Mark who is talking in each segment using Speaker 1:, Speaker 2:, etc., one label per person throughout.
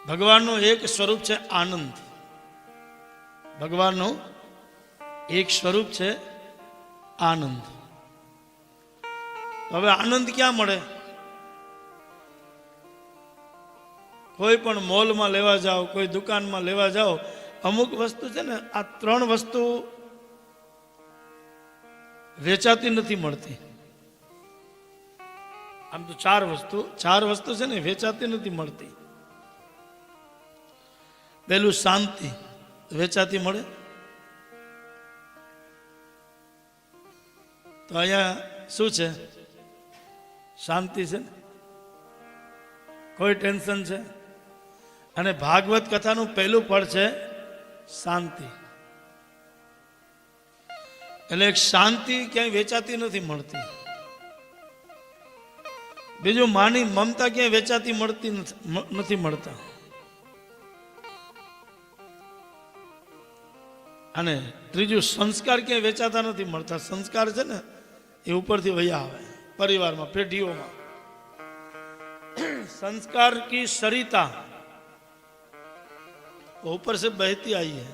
Speaker 1: ભગવાનનું એક સ્વરૂપ છે આનંદ. ભગવાનનું એક સ્વરૂપ છે આનંદ. હવે આનંદ ક્યાં મળે? કોઈ પણ મોલમાં લેવા જાઓ, કોઈ દુકાનમાં લેવા જાઓ, અમુક વસ્તુ છે ને, આ ત્રણ વસ્તુ વેચાતી નથી મળતી. આમ તો ચાર વસ્તુ છે ને વેચાતી નથી મળતી. પહેલું શાંતિ વેચાતી મળે. તો અહીંયા શું છે? શાંતિ છે ને, કોઈ ટેન્શન છે. અને ભાગવત કથાનું પહેલું ફળ છે શાંતિ. એટલે એક શાંતિ ક્યાંય વેચાતી નથી મળતી. બીજું માની મમતા ક્યાંય વેચાતી નથી મળતા. અને ત્રીજું સંસ્કાર ક્યાંય વેચાતા નથી મળતા. સંસ્કાર છે ને એ ઉપરથી વયા આવે પરિવારમાં, પેઢીઓમાં. संस्कार की सरिता ऊपर से बहती आई है.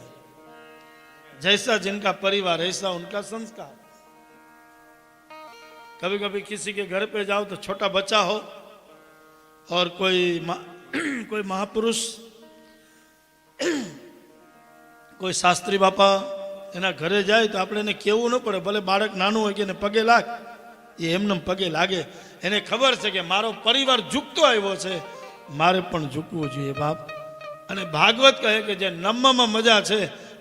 Speaker 1: जैसा जिनका परिवार ऐसा उनका संस्कार. कभी कभी किसी के घर पे जाओ तो छोटा बच्चा हो और कोई महापुरुष, कोई शास्त्री बापा एना घरे जाए तो આપણે એને કેવું ન પડે. ભલે બાળક નાનું હોય કે એને પગે લાગ, એ એમને પગે લાગે. એને ખબર છે કે મારો પરિવાર ઝૂકતો આવ્યો છે, મારે પણ ઝૂકવું જોઈએ બાપ. અને ભાગવત કહે કે જે નમવામાં મજા છે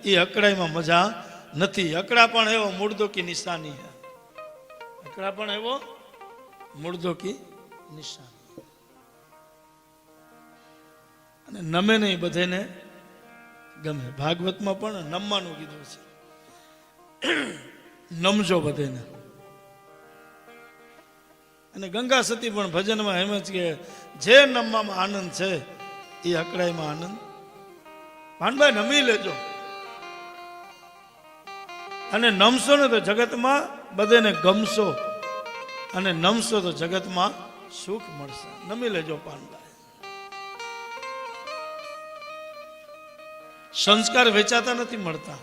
Speaker 1: એ અકડાઈમાં મજા નથી. અકડા પણ એવો મુર્દો કી નિશાની હે. અકડા પણ એવો મુર્દો કી નિશાની. અને નમે નહીં બધાને ગમે. ભાગવતમાં પણ નમવાનું કીધું છે. નમજો બધાને. અને ગંગા સતી પણ ભજનમાં એમ જ કે જે નમવામાં આનંદ છે એ અકડાઈમાં આનંદ. ભાનભાઈ નમી લેજો. અને નમશો ને તો જગતમાં બધાને ગમશો, અને નમશો તો જગતમાં સુખ મળશે. નમી લેજો પાનભાઈ. સંસ્કાર વેચાતા નથી મળતા,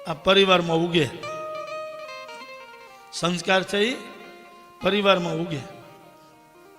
Speaker 1: આ પરિવારમાં ઉગે. સંસ્કાર છે એ પરિવારમાં ઉગે.